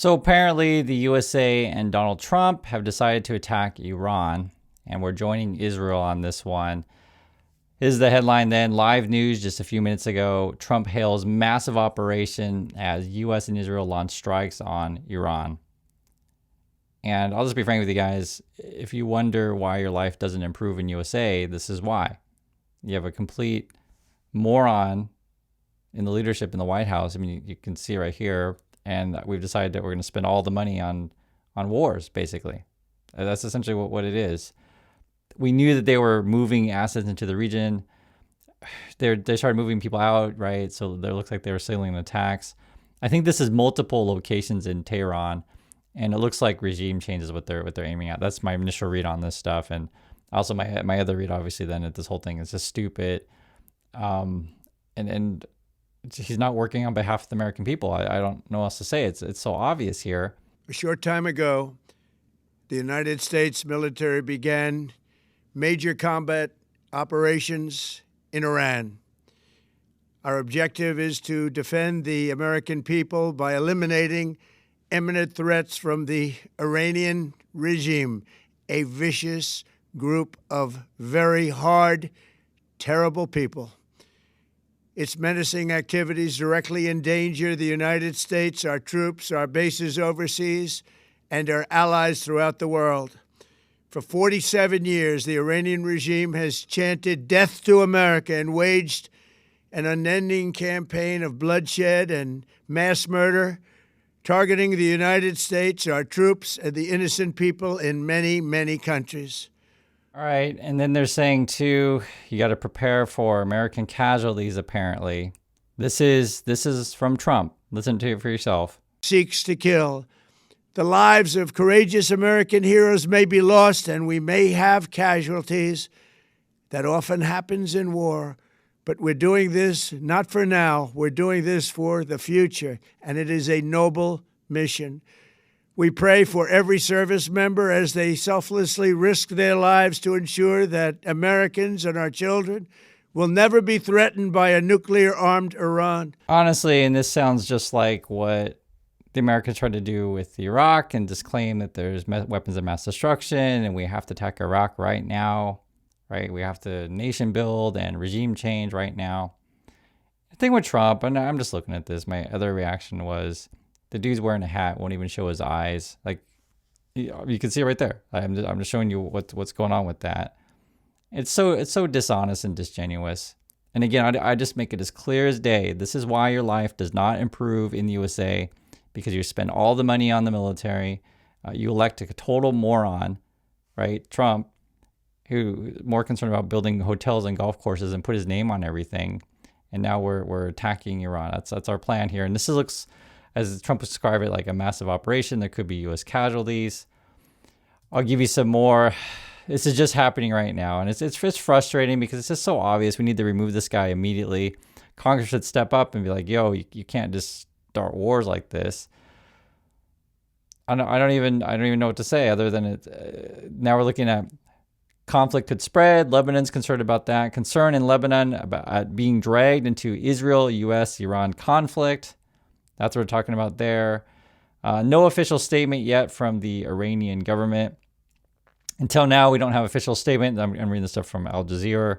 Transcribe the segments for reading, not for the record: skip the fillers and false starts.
So apparently, the USA and Donald Trump have decided to attack Iran, and we're joining Israel on this one. This is the headline then. Live news just a few minutes ago. Trump hails massive operation as US and Israel launch strikes on Iran. And I'll just be frank with you guys. If you wonder why your life doesn't improve in USA, this is why. You have a complete moron in the leadership in the White House. I mean, you can see right here. And we've decided that we're going to spend all the money on wars, basically. That's essentially what it is. We knew that they were moving assets into the region. They started moving people out, right? So it looks like they were signaling attacks. I think this is multiple locations in Tehran, and it looks like regime change is what they're aiming at. That's my initial read on this stuff, and also my other read, obviously, then that this whole thing is just stupid, and he's not working on behalf of the American people. I don't know what else to say. It's so obvious here. A short time ago, the United States military began major combat operations in Iran. Our objective is to defend the American people by eliminating imminent threats from the Iranian regime, a vicious group of very hard, terrible people. Its menacing activities directly endanger the United States, our troops, our bases overseas, and our allies throughout the world. For 47 years, the Iranian regime has chanted death to America and waged an unending campaign of bloodshed and mass murder, targeting the United States, our troops, and the innocent people in many, many countries. All right, and then they're saying too, you got to prepare for American casualties. Apparently, this is from Trump. Listen to it for yourself. Seeks to kill. The lives of courageous American heroes may be lost, and we may have casualties. That often happens in war. But we're doing this not for now. We're doing this for the future, and it is a noble mission. We pray for every service member as they selflessly risk their lives to ensure that Americans and our children will never be threatened by a nuclear-armed Iran. Honestly, and this sounds just like what the Americans tried to do with Iraq and just claim that there's weapons of mass destruction and we have to attack Iraq right now, right? We have to nation build and regime change right now. The thing with Trump, and I'm just looking at this, my other reaction was, the dude's wearing a hat, won't even show his eyes. Like, you can see it right there. I'm just showing you what's going on with that. It's so dishonest and disingenuous. And again, I just make it as clear as day. This is why your life does not improve in the USA, because you spend all the money on the military. You elect a total moron, right? Trump, who more concerned about building hotels and golf courses and put his name on everything. And now we're attacking Iran. That's our plan here. And this looks, as Trump would describe it, like a massive operation. There could be U.S. casualties. I'll give you some more. This is just happening right now. And it's frustrating because it's just so obvious. We need to remove this guy immediately. Congress should step up and be like, yo, you can't just start wars like this. I don't even know what to say other than it. Now we're looking at conflict could spread. Lebanon's concerned about that. Concern in Lebanon about being dragged into Israel, U.S.-Iran conflict. That's what we're talking about there. No official statement yet from the Iranian government. Until now, we don't have official statement. I'm reading this stuff from Al Jazeera,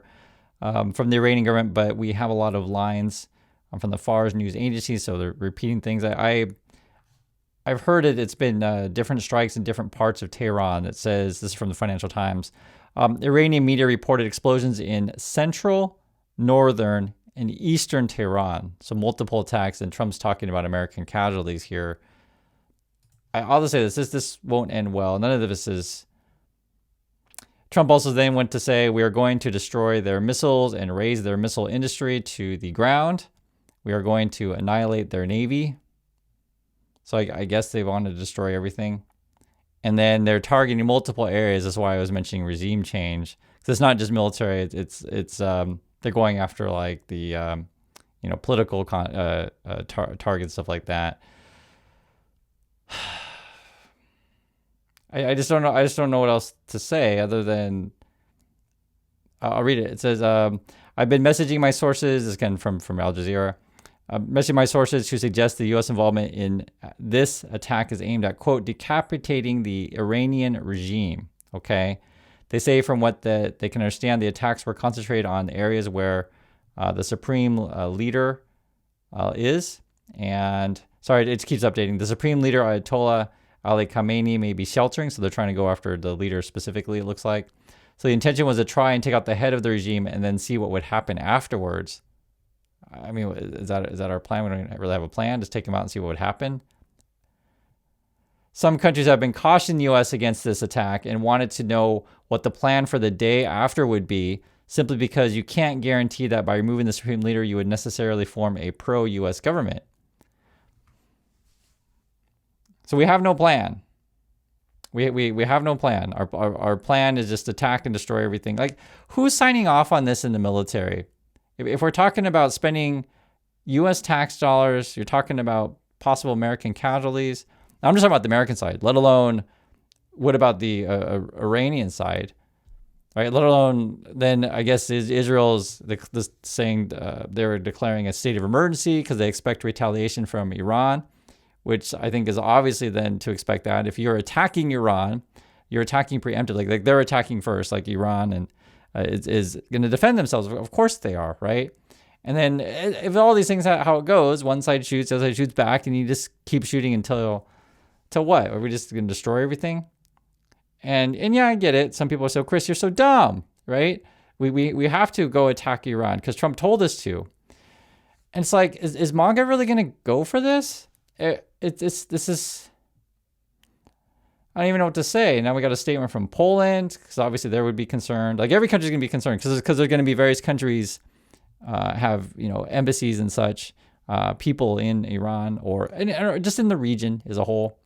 from the Iranian government, but we have a lot of lines from the Fars news agencies, so they're repeating things. I've heard it's been different strikes in different parts of Tehran. It says, this is from the Financial Times, Iranian media reported explosions in central, northern, and eastern Tehran. So multiple attacks, and Trump's talking about American casualties here. I'll just say this won't end well. None of this is... Trump also then went to say, we are going to destroy their missiles and raise their missile industry to the ground. We are going to annihilate their navy. So I guess they want to destroy everything. And then they're targeting multiple areas. That's why I was mentioning regime change. Because it's not just military. It's they're going after like the political targets, stuff like that. I just don't know. I just don't know what else to say other than I'll read it. It says, I've been messaging my sources, this again from Al Jazeera. Messaging my sources who suggest the U.S. involvement in this attack is aimed at, quote, decapitating the Iranian regime. Okay. They say from what they can understand, the attacks were concentrated on areas where the supreme leader is. And sorry, it keeps updating. The supreme leader, Ayatollah Ali Khamenei, may be sheltering. So they're trying to go after the leader specifically, it looks like. So the intention was to try and take out the head of the regime and then see what would happen afterwards. I mean, is that our plan? We don't really have a plan. Just take him out and see what would happen. Some countries have been cautioning the U.S. against this attack and wanted to know what the plan for the day after would be, simply because you can't guarantee that by removing the supreme leader, you would necessarily form a pro-U.S. government. So we have no plan. We have no plan. Our plan is just attack and destroy everything. Like, who's signing off on this in the military? If we're talking about spending U.S. tax dollars, you're talking about possible American casualties. Now, I'm just talking about the American side, let alone what about the Iranian side, right? Let alone then I guess Israel's saying they're declaring a state of emergency because they expect retaliation from Iran, which I think is obviously then to expect that. If you're attacking Iran, you're attacking preemptively. Like they're attacking first, like Iran, and is going to defend themselves. Of course they are, right? And then if all these things, how it goes, one side shoots, the other side shoots back, and you just keep shooting until what? Are we just going to destroy everything? And yeah, I get it. Some people say, Chris, you're so dumb, right? We have to go attack Iran because Trump told us to. And it's like, is MAGA really going to go for this? This is, I don't even know what to say. Now we got a statement from Poland, because obviously they would be concerned. Like every country's going to be concerned because there's going to be various countries have, embassies and such, people in Iran or just in the region as a whole.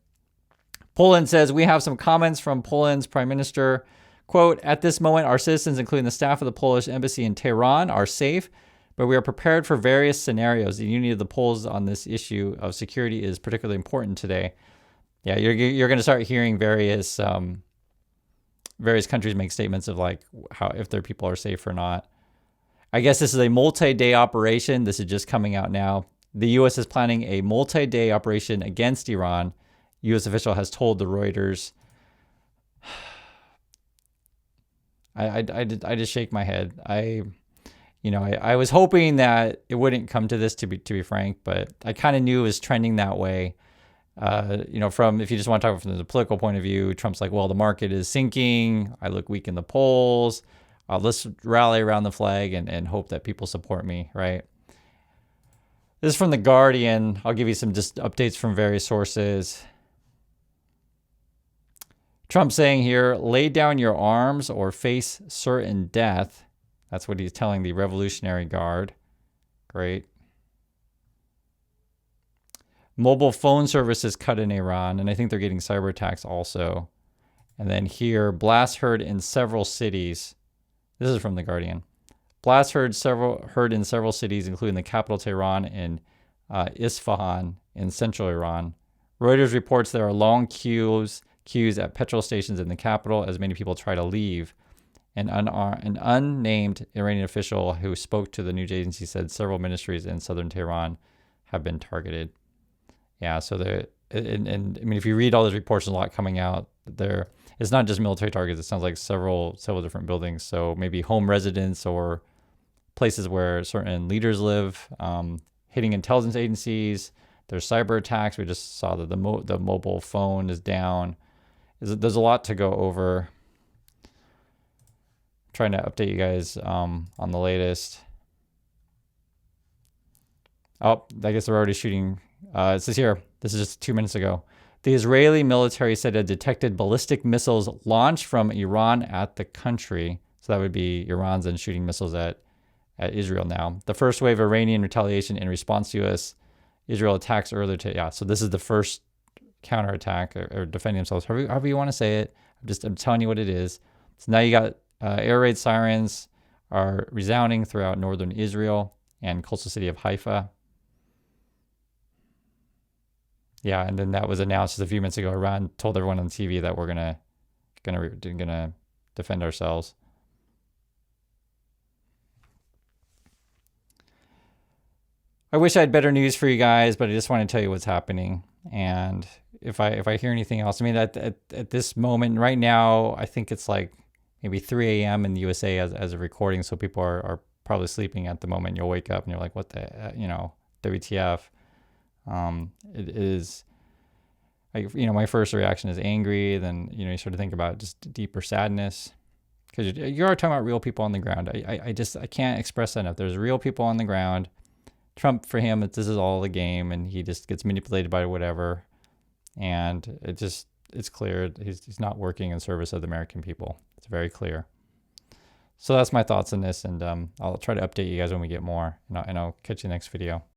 Poland says, we have some comments from Poland's prime minister. Quote, at this moment, our citizens, including the staff of the Polish embassy in Tehran, are safe, but we are prepared for various scenarios. The unity of the Poles on this issue of security is particularly important today. Yeah, you're going to start hearing various countries make statements of like how if their people are safe or not. I guess this is a multi-day operation. This is just coming out now. The U.S. is planning a multi-day operation against Iran. U.S. official has told the Reuters. I just shake my head. I was hoping that it wouldn't come to this, to be frank, but I kind of knew it was trending that way. From, if you just want to talk from the political point of view, Trump's like, well, the market is sinking. I look weak in the polls. Let's rally around the flag and hope that people support me, right? This is from The Guardian. I'll give you some just updates from various sources. Trump saying here, lay down your arms or face certain death. That's what he's telling the Revolutionary Guard. Great. Mobile phone services cut in Iran, and I think they're getting cyber attacks also. And then here, blasts heard in several cities. This is from The Guardian. Blasts heard in several cities, including the capital Tehran and Isfahan in central Iran. Reuters reports there are long queues at petrol stations in the capital as many people try to leave. An unnamed Iranian official who spoke to the news agency said several ministries in southern Tehran have been targeted. Yeah, so if you read all those reports, there's a lot coming out there. It's not just military targets. It sounds like several different buildings. So maybe home residents or places where certain leaders live, hitting intelligence agencies. There's cyber attacks. We just saw that the mobile phone is down. There's a lot to go over. I'm trying to update you guys on the latest. Oh, I guess they're already shooting. It says here, this is just 2 minutes ago. The Israeli military said it detected ballistic missiles launched from Iran at the country. So that would be Iran's then shooting missiles at Israel now. The first wave of Iranian retaliation in response to Israel attacks earlier today. So this is the first counterattack or defending themselves, however you want to say it. I'm telling you what it is. So now you got air raid sirens are resounding throughout northern Israel and coastal city of Haifa. Yeah, and then that was announced just a few minutes ago. Iran told everyone on TV that we're gonna defend ourselves. I wish I had better news for you guys, but I just want to tell you what's happening. And if I hear anything else, I mean, at this moment right now, I think it's like maybe 3 a.m. in the USA as a recording. So people are probably sleeping at the moment. You'll wake up and you're like, what the, WTF? It is, my first reaction is angry. Then, you sort of think about just deeper sadness, because you're talking about real people on the ground. I can't express that enough. There's real people on the ground. Trump, for him, this is all a game, and he just gets manipulated by whatever. And it's clear he's not working in service of the American people. It's very clear. So that's my thoughts on this, and I'll try to update you guys when we get more, and I'll catch you next video.